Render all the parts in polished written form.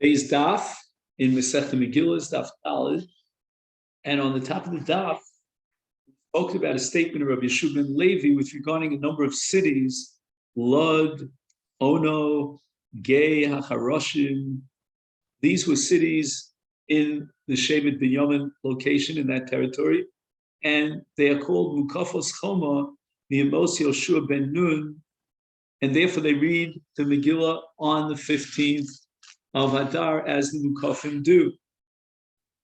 Today's daf in Masechet Megillah is daf Daled, and on the top of the daf, we spoke about a statement of Rabbi Yeshua ben Levi with regarding a number of cities: Lod, Ono, Gay, Hacharoshim. These were cities in the Shevet Binyamin location in that territory, and they are called Mukafos Choma, Mi'emos Yoshua ben Nun, and therefore they read the Megillah on the 15th of Adar as the Mukafim do.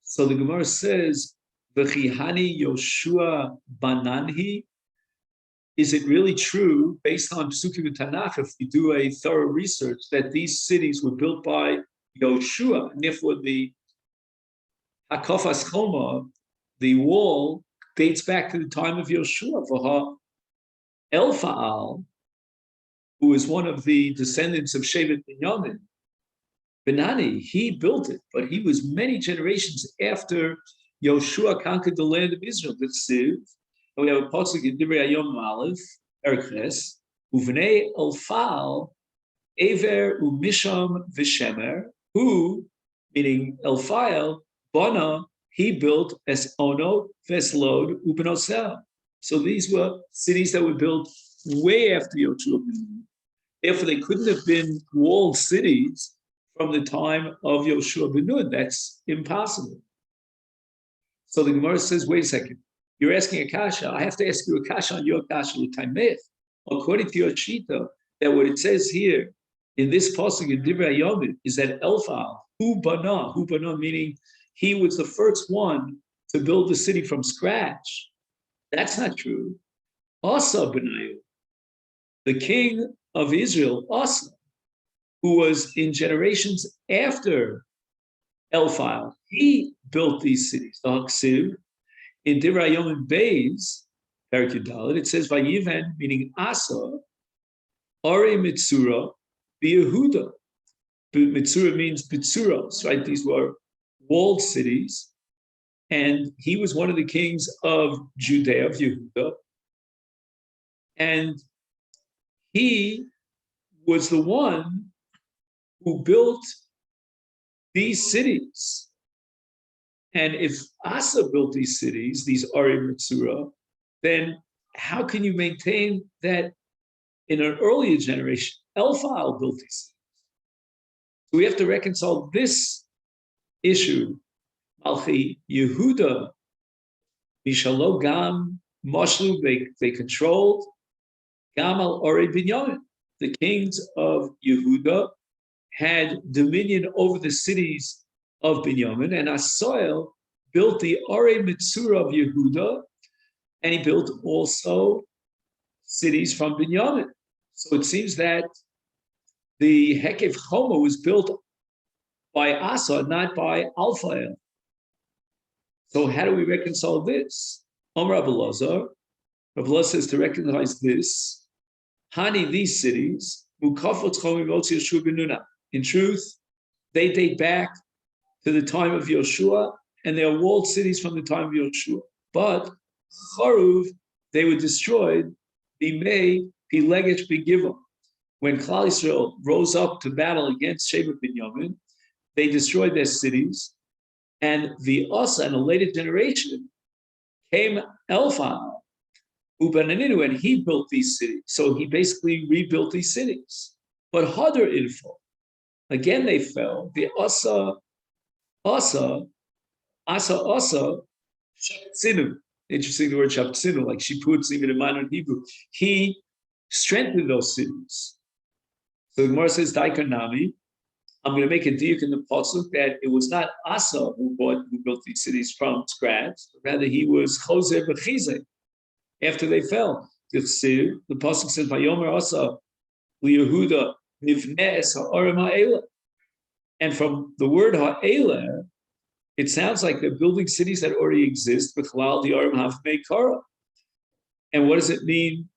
So the Gemara says, V'chihani Yoshua bananhi. Is it really true, based on Psukim Tanakh, if we do a thorough research, that these cities were built by Yoshua, and therefore the Hakafas Choma, the wall, dates back to the time of Yoshua? V'ha Elfa'al, who is one of the descendants of Shevet Binyamin, Benani, he built it, but he was many generations after Yoshua conquered the land of Israel. The Siv, and we have a pasuk in Divrei Hayom Aleph, Erechnes, Uvnei Elfal, Ever Umisham Vishemer, who, meaning Elfal, Bana, he built as Ono, Veslod, Ubenosel. So these were cities that were built way after Yoshua. Therefore, they couldn't have been walled cities from the time of Yoshua ben Nun. That's impossible. So the Gemara says, wait a second, you're asking a kasha. I have to ask you a kasha on your kasha l'taimech. According to your shita, that what it says here in this pasuk in Divrei Yomi is that Elfal, hu bana meaning he was the first one to build the city from scratch. That's not true. Asa benayu, the king of Israel, Asa, who was in generations after Elfal, he built these cities. The Haksiv, in Divrei Hayom Beis, Perek Yud, it says, Vayiven, meaning Asa, Are Mitzura, Yehuda. Mitzura means Bitzuros, right? These were walled cities. And he was one of the kings of Judea, of Yehuda. And he was the one who built these cities. And if Asa built these cities, these Ari Mitzura, then how can you maintain that in an earlier generation, Elfal built these cities? So we have to reconcile this issue. Malchi Yehuda, Mishalo Gam, Moshlu, they controlled Gamal Ori Binyamin. The kings of Yehuda had dominion over the cities of Binyamin, and Asael built the Are Mitzura of Yehuda, and he built also cities from Binyamin. So it seems that the Hekev Choma was built by Asa, not by Alphael. So how do we reconcile this? Rabbi Lazar says to recognize this, Hani, these cities, in truth, they date back to the time of Yoshua, and they are walled cities from the time of Yoshua. But Charuv, they were destroyed, Bimei Pilegesh Begivah. When Klal Yisrael rose up to battle against Shevet Binyamin, they destroyed their cities, and the Asa and a later generation came Elfal, Ubananinu, and he built these cities. So he basically rebuilt these cities. But Hadar Info, again they fell. The Asa, Shaptzinu. Interesting, the word Shaptzinu, like she puts even in modern Hebrew. He strengthened those cities. So the Gemara says, Daikanami, I'm going to make a diuk in the pasuk that it was not Asa who built these cities from scratch, rather he was Choser B'chizeh after they fell. The pasuk says, Vayomer Asa liYehuda nivneh es ha'orim ha'ela. And from the word ha'ela, it sounds like they're building cities that already exist, b'chalal the orim ha'vmei kara. And what does it mean?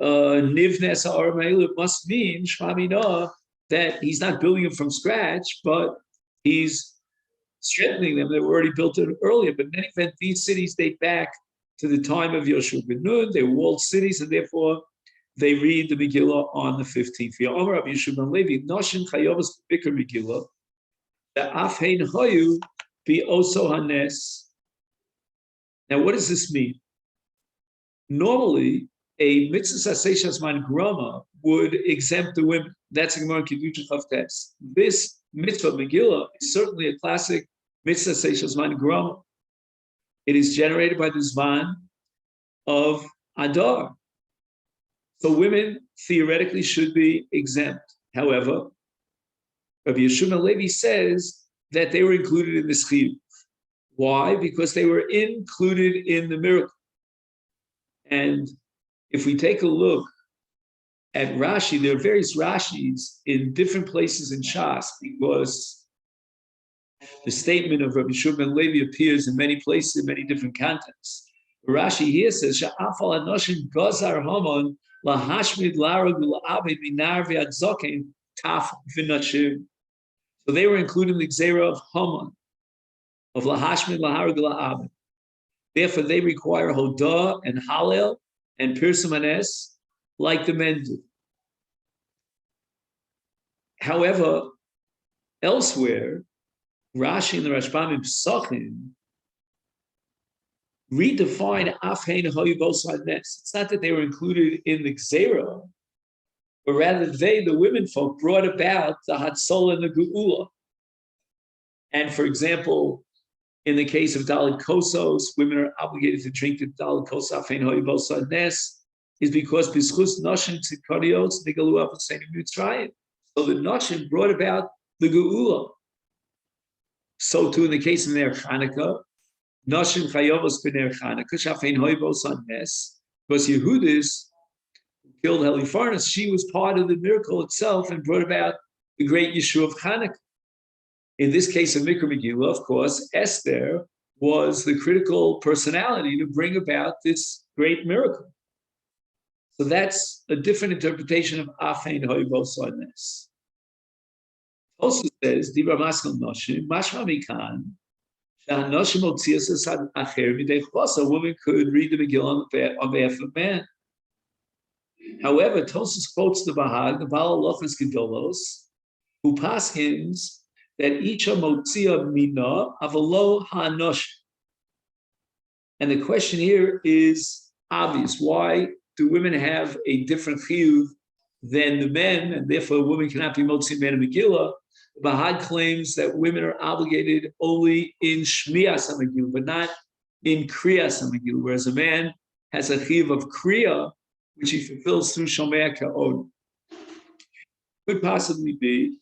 Nivneh es ha'orim ha'ela, it must mean, Shema Minah, that he's not building them from scratch, but he's strengthening them. They were already built earlier. But in any event, these cities date back to the time of Yoshua ben Nun. They were walled cities, and therefore they read the Megillah on the 15th. The afhein hoyu be oso hanes. Now, what does this mean? Normally, a mitzvah saseshas man grama would exempt the women. That's a Gemara Kedusha Chavtes. This mitzvah Megillah is certainly a classic mitzvah saseshas man grama. It is generated by the zman of Adar. So women theoretically should be exempt. However, Rabbi Yeshua Levi says that they were included in this chiyuv. Why? Because they were included in the miracle. And if we take a look at Rashi, there are various Rashis in different places in Shas, because the statement of Rabbi Yeshua Levi appears in many places, in many different contexts. Rashi here says, "Sha'afal anoshin gozar hamon lahashmid larag la'abed minar v'adzokin taf v'nachim." So they were included in the Gzera of Haman, of lahashmid laharag la'abed. Therefore, they require Hodah and Hallel and Pirsum Hanes like the men do. However, elsewhere, Rashi and the Rashbam in Pesachim redefine Afhein Hoyu Bosad Nes. It's not that they were included in the Gzera, but rather they, the women folk, brought about the Hatzol and the Geula. And for example, in the case of Dalit Kosos, women are obligated to drink the Dalit Kos Afhein Hoyu Bosad Nes, is because B'schus Noshim Tzidkarios Nigalu Aposein Mitzrayim. So the Noshim brought about the Geula. So too in the case of Ner Chanukah, Noshim Chayovos B'Ner Chanukah Shafein Hoyu Bosad Nes, because Yehudis killed Helifarnes, she was part of the miracle itself and brought about the great Yeshua of Chanukah. In this case of Mikra Megillah, of course, Esther was the critical personality to bring about this great miracle. So that's a different interpretation of Afein Hoyu Bosad Nes. Also says, Dibra Maskal Noshim, Mashma Mikan, Shanoshim Otzias Asad Acher Midei Chos, a woman could read the Megillah on behalf of a man. However, Tosus quotes the Bahag, the Baal Lochas Gedolos, who paskins that each motzia mina avalo ha'anosh. And the question here is obvious. Why do women have a different chiyuv than the men, and therefore a woman cannot be motzia man Megillah? Bahag claims that women are obligated only in shmiyas Megillah, but not in kriyas Megillah, whereas a man has a chiyuv of kriya, which he fulfills through shomea ka'od. Could possibly be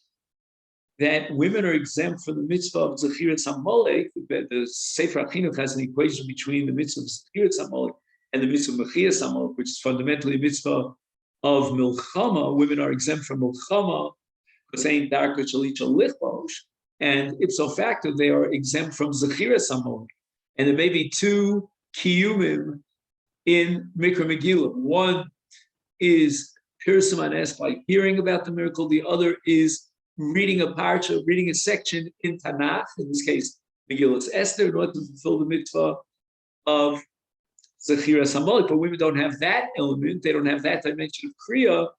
that women are exempt from the mitzvah of Zechirat Hamolek. The Sefer HaChinuch has an equation between the mitzvah of Zechirat Hamolek and the mitzvah of Mechias Hamolek, which is fundamentally a mitzvah of Milchama. Women are exempt from Milchama, because ain't darka chalicha lichbosh, and ipso facto they are exempt from Zechirat Hamolek. And there may be two kiyumim in Mikra Megillah. One is Pirsum Hanes, by hearing about the miracle. The other is reading a parsha, reading a section in Tanakh, in this case, Megillah's Esther, in order to fulfill the mitzvah of Zechiras Hamolek. But women don't have that element. They don't have that dimension of Kriya,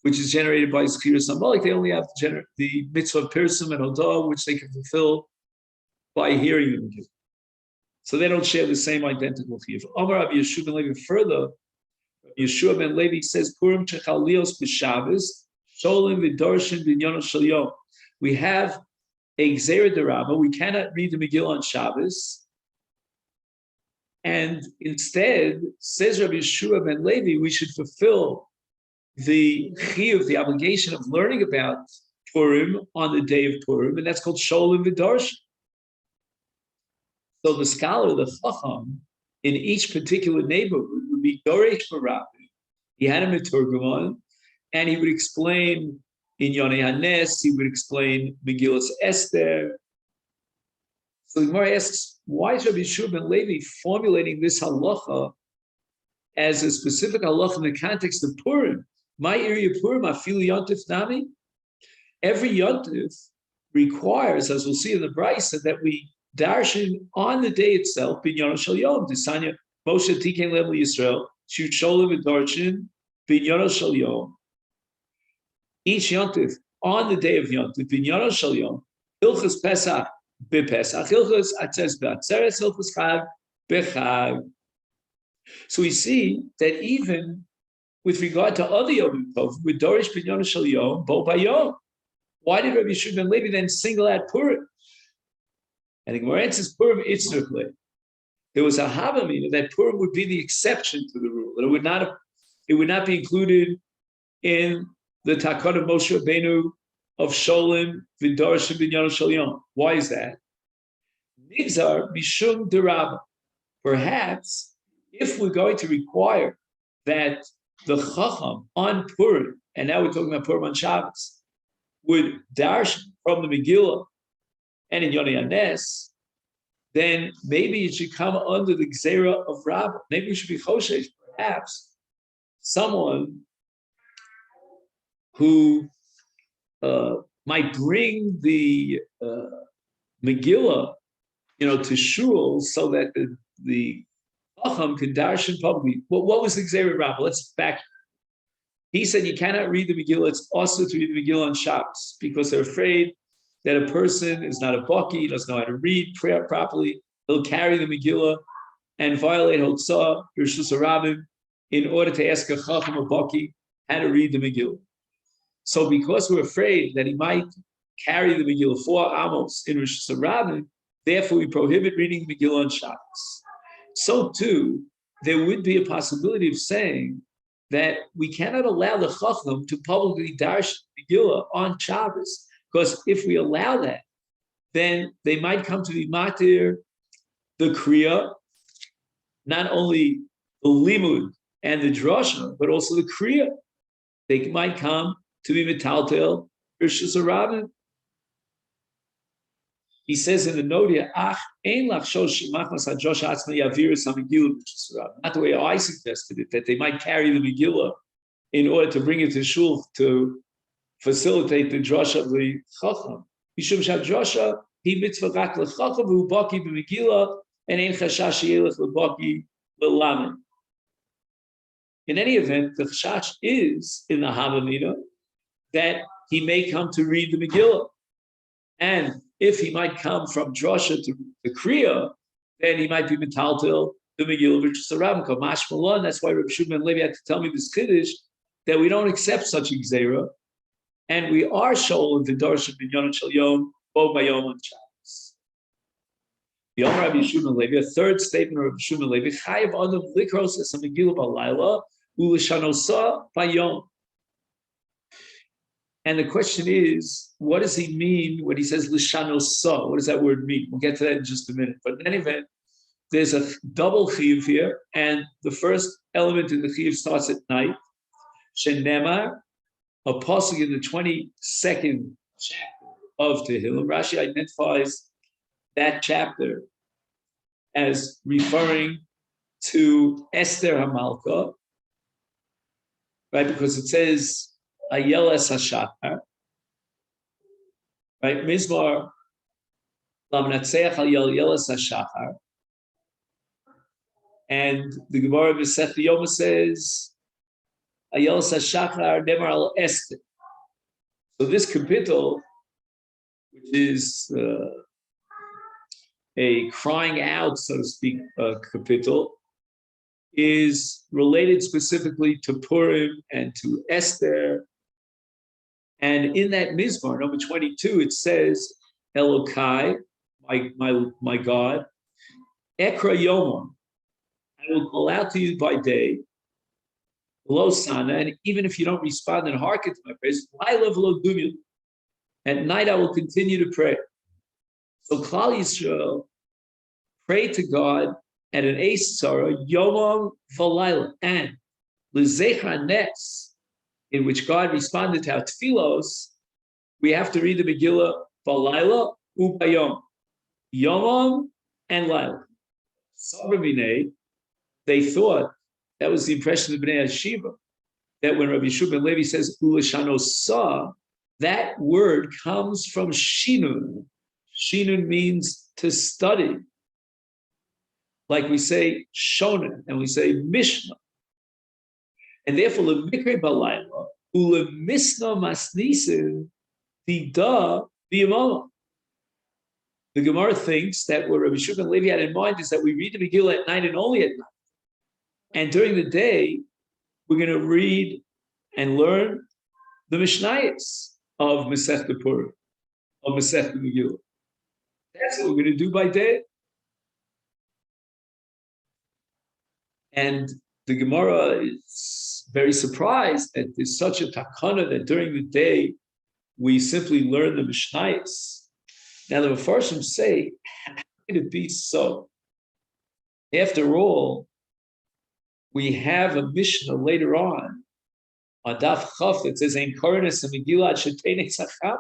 which is generated by Zechiras Hamolek. They only have the mitzvah of Pirsum and Hodah, which they can fulfill by hearing the Megillah. So they don't share the same identical chiyuv. Amar Rabbi Yeshua ben Levi further, Yeshua ben Levi says, Purim Chechalios b'Shabbos, Sholim v'Dorshin b'Inyono Shel Yom. We have a Gzera D'Rabba. We cannot read the Megillah on Shabbos. And instead, says Rabbi Yeshua ben Levi, we should fulfill the chiyuv, the obligation of learning about Purim on the day of Purim, and that's called Sholim v'Dorshin. So the scholar, the chacham, in each particular neighborhood would be Doresh Barabi. He had a Meturgamon, and he would explain in Yonei Hanes, he would explain Megillah's Esther. So the Gemara asks, why is Rabbi Yeshua ben Levi formulating this halacha as a specific halacha in the context of Purim? My area Purim, Afili Yontif Nami? Every Yontif requires, as we'll see in the Brisa, that we darshan on the day itself, Binyan Shel Yom, Tisanya Moshe Tiken Level Yisrael, Shut Sholim and Darshan, Binyan Shel Yom. Each Yontif on the day of Yontif, Binyan Shel Yom, Hilchos Pesach b'Pesach, Hilchos Atzeres b'Atzeres, Hilchos Chag b'Chag. So we see that even with regard to other Yom Tov, with Dorish Binyan Shel Yom, Bo Bayom, why did Rabbi Yeshua ben Levi then single out Purim? And the Gemara answers Purim Itzrukle. There was a Havamina that Purim would be the exception to the rule, that it would not be included in the Takon of Moshe Rabbeinu of Sholim V'Dorish Binyan Shel Yom. Why is that? Nigzar Mishum Derabah. Perhaps if we're going to require that the Chacham on Purim, and now we're talking about Purim on Shabbos, would darsh from the Megillah and in Yoni Anes, then maybe it should come under the Gzera of Rabbah. Maybe we should be Choshesh, perhaps someone who might bring the Megillah, to Shul so that the Chacham can darshan publicly. What was the Gzera of Rabbah? Let's back. He said you cannot read the Megillah. It's also to read the Megillah on Shabbos because they're afraid that a person is not a baki, doesn't know how to read prayer properly. He'll carry the Megillah and violate Hotzah, Rishus Harabim, in order to ask a Chacham or baki how to read the Megillah. So because we're afraid that he might carry the Megillah 4 amos in Rishus Harabim, therefore we prohibit reading the Megillah on Shabbos. So too, there would be a possibility of saying that we cannot allow the Chacham to publicly darsh Megillah on Shabbos, because if we allow that, then they might come to be matir the Kriya, not only the Limud and the Drasha, but also the Kriya. They might come to be metaltel Rishus Harabim. He says in the note here, not the way I suggested it, that they might carry the Megillah in order to bring it to Shul to facilitate the drasha of the Chacham. Mishum drasha he mitzvah rak lechacham who baki b'Megillah and ein chashash yelech lebaki l'lamed. In any event, the chashash is in the Havamina that he may come to read the Megillah, and if he might come from drasha to the Kriya, then he might be metaltel the Megillah which is the Rabbah. Mash Malon. That's why Rabbi Shimon ben Levi had to tell me this kiddush that we don't accept such a gzeira. And we are shown the Darshan Binyan Shel Yom, Bo Bayom on Shabbos. The Omer Rabbi Yeshua ben Levi, a third statement of Rabbi Yeshua ben Levi, Chayav Adam Likros as a Megillah Balayla, Ulishanosa Bayom. And the question is, what does he mean when he says Lishanosa? What does that word mean? We'll get to that in just a minute. But in any event, there's a double chiyuv here, and the first element in the chiyuv starts at night. Shenemar, a pasuk in the 22nd chapter of Tehillim. Rashi identifies that chapter as referring to Esther Hamalka, right? Because it says Ayel es Hashachar, right? Mizmar Lamnatseach Ayel es Hashachar, and the Gemara Masechet Yomi says Ayel es Hashachar Nemar al Esther. So this capital, which is a crying out, so to speak, capital, is related specifically to Purim and to Esther. And in that Mizmar, number 22, it says, Elokai, my God, Ekra Yomam, I will call out to you by day, Lo Sana, and even if you don't respond and hearken to my prayers, at night I will continue to pray. So Klal Yisrael pray to God at an Eis Tzara, Yomam V'Layla, and L'Zechra Nes, in which God responded to our tefillos, we have to read the Megillah V'Layla U'Bayom, Yomam and Layla. Sabramine, they thought that was the impression of Bnei Yeshiva, that when Rabbi Yeshua ben Levi says Ulashano Sa, that word comes from Shinun. Shinun means to study. Like we say Shonen and we say Mishnah. And therefore, the Mikre Balayla, Ule Misna Masnisin, Tida Biyamama. The Gemara thinks that what Rabbi Shimon Levi had in mind is that we read the Megillah at night and only at night. And during the day, we're going to read and learn the Mishnayos of Masechet Purim, of Masechet Megillah. That's what we're going to do by day. And the Gemara is very surprised that there's such a takana that during the day we simply learn the Mishnayos. Now the Mefarshim say, how could it be so? After all, we have a Mishnah later on Daf Chaf that says, "Ein Koranis and Megillah Shetei Neitzacham."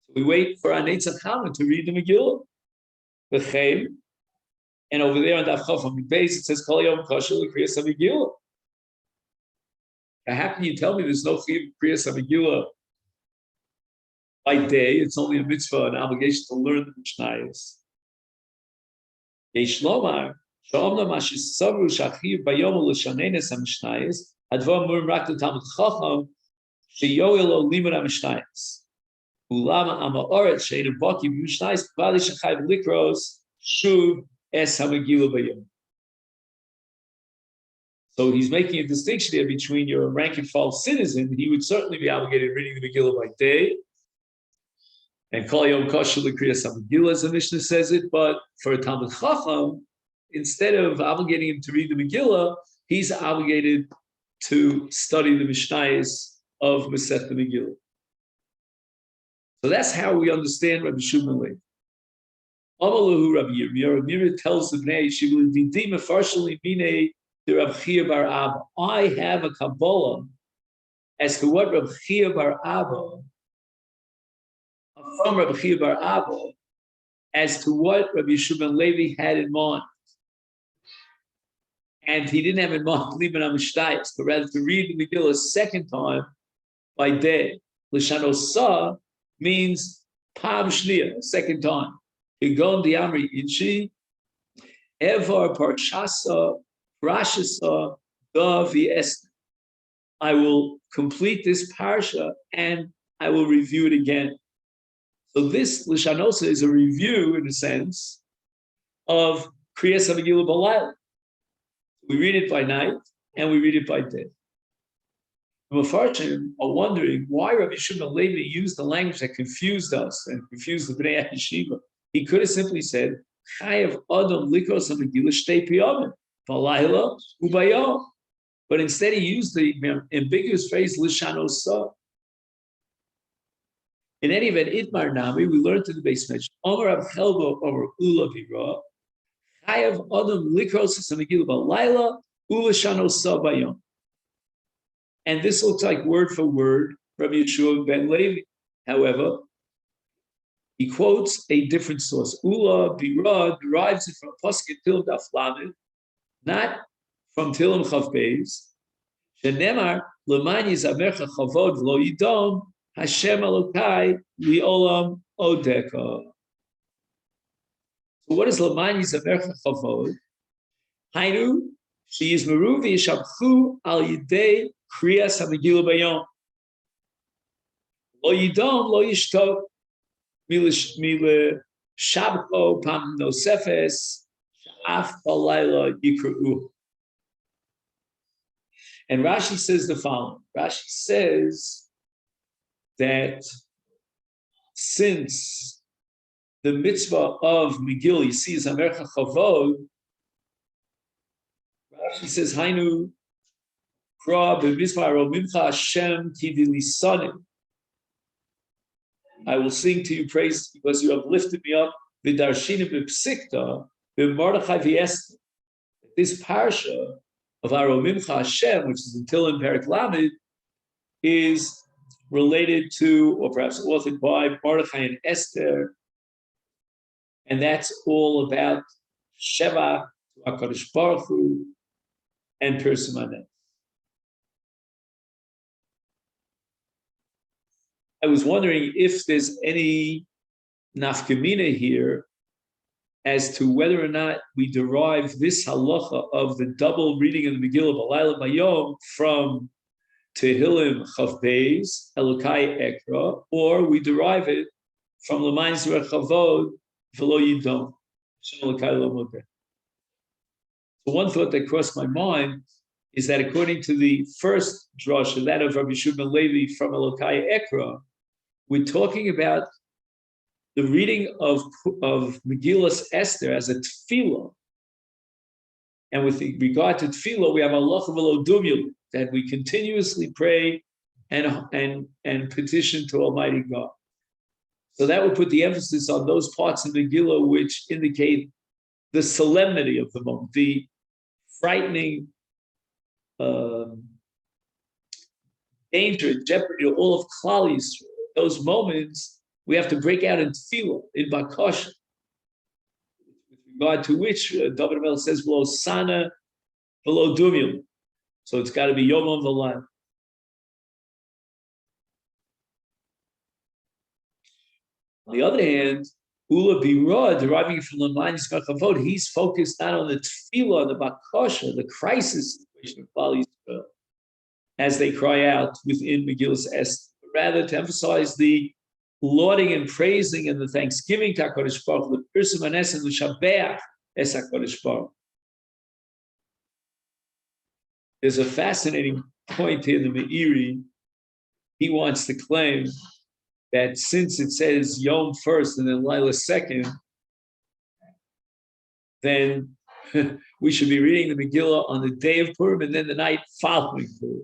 So we wait for our Neitzacham to read the Megillah. V'chein, and over there on Daf Chaf on base it says, "Kol Yom Kosher L'Kriyas HaMegillah." Now, how can you tell me there's no Chiyuv Kriyas HaMegillah by day? It's only a mitzvah, an obligation to learn the Mishnayos. Yesh Lomar, Sha'omna Mashis Savru Shachiyuv Bayom L'Shanenes HaMishnayos Advar Murim Rak L'Talmid Chacham Sheyoel Lo Limud HaMishnayos Ulama Amaoret She'ein Baki B'Mishnayos B'Vali Shechayv Likros Shuv Es HaMegillah Bayom. So he's making a distinction here between your rank and file citizen. He would certainly be obligated reading the Megillah by day, and Kol Yom Kosher L'Kriyas HaMegillah, as the Mishnah says it. But for a Talmid Chacham, instead of obligating him to read the Megillah, he's obligated to study the Mishnayos of Masechet Megillah. So that's how we understand Rabbi Shimon Levi. Amalahu Rabbi Yirmiyah. Rabbi Yirmiyah tells the Bnei Yeshiva, "Didim mefarshali minei the Rabbi Chia bar Abba." I have a Kabbalah as to what Rabbi Chia bar Abba, from Rabbi Chia bar Abba, as to what Rabbi Shimon Levi had in mind. And he didn't have in mind Liban HaMishnayos, but rather to read the Megillah a second time by day. L'shanosa means Pam Shliya, second time. Higon Diamri Inchi, Evar Parshasa, Rashasa, Davi Esther. I will complete this parsha and I will review it again. So this L'shanosa is a review, in a sense, of Kriyas HaMegillah B'Layla. We read it by night and we read it by day. The Mefarshim are wondering why Rabbi Shimon Levi used the language that confused us and confused the Bnei Yeshiva. He could have simply said, "Chayav Adam Likros HaMegillah Shtei Piyamim, B'Layla U'Bayom." But instead he used the ambiguous phrase L'shanosa. In any event, Itmar Nami, we learned in the base measure, Omer Rav Chelbo Omer Ula Bira, Chayav Adam Likros HaMegillah B'Layla U'L'shanosa Bayom. And this looks like word for word Rabbi Yeshua ben Levi. However, he quotes a different source. Ula Bira derives it from Pasuk Tilim Daf Lamed, not from Tilim Chav Beis. Shenemar L'man Yizamercha Chavod V'lo Yidom Hashem Elokai Li'olam Odeka. So what is L'man Yizamercha Chavod? Hainu she is Meruvi Yishabchu Al Yidei Kriyas HaMegillah Bayom. Lo Yidom Lo Yishtok Mile Shabko Pam Nosefes Sha'af Balayla Yikru'u. And Rashi says the following. Rashi says that since the mitzvah of Megillah, you see, is Amercha Chavod, Rashi says, Hainu Kra b'mizmar Romimcha Hashem Kidilisanim. I will sing to you praise because you have lifted me up. V'darshinim b'psikta b'mordechai v'yester. This parsha of Aromimcha Hashem, which is until in Perek Lamed, is related to, or perhaps authored by Mordechai and Esther, and that's all about Sheva to HaKadosh Baruch Hu and Persimanet. I was wondering if there's any nafkamina here as to whether or not we derive this halacha of the double reading of the Megillah B'Layla Bayom from Tehillim Chav Beis Elokai Ekra, or we derive it from L'man Yisrael Chavod v'lo yidom. Hashem Elokai lo modeh. So one thought that crossed my mind is that according to the first drasha, that of Rabbi Yeshua ben Levi from Elokai Ekra, we're talking about the reading of Megillah Esther as a tefillah. And with regard to tefillah, we have Allah v'lo dumyul, that we continuously pray and petition to Almighty God. So that would put the emphasis on those parts of Megillah which indicate the solemnity of the moment, the frightening danger, jeopardy of all of Klal Yisrael. Those moments we have to break out in tefillah, in bakasha, with regard to which David Mel says below sana, below dumyum. So it's got to be yom v'layla. On the other hand, Ula Bira, deriving from the mind of he's focused not on the tefillah, the bakasha, the crisis situation of Klal Yisrael, as they cry out within Megillah Esther, but rather to emphasize the lauding and praising and the thanksgiving to HaKadosh Baruch Hu, the Pirsim Hanes and the Shabeach es HaKadosh Baruch Hu. There's a fascinating point here in the Meiri. He wants to claim that since it says Yom first and then Laila second, then we should be reading the Megillah on the day of Purim and then the night following Purim.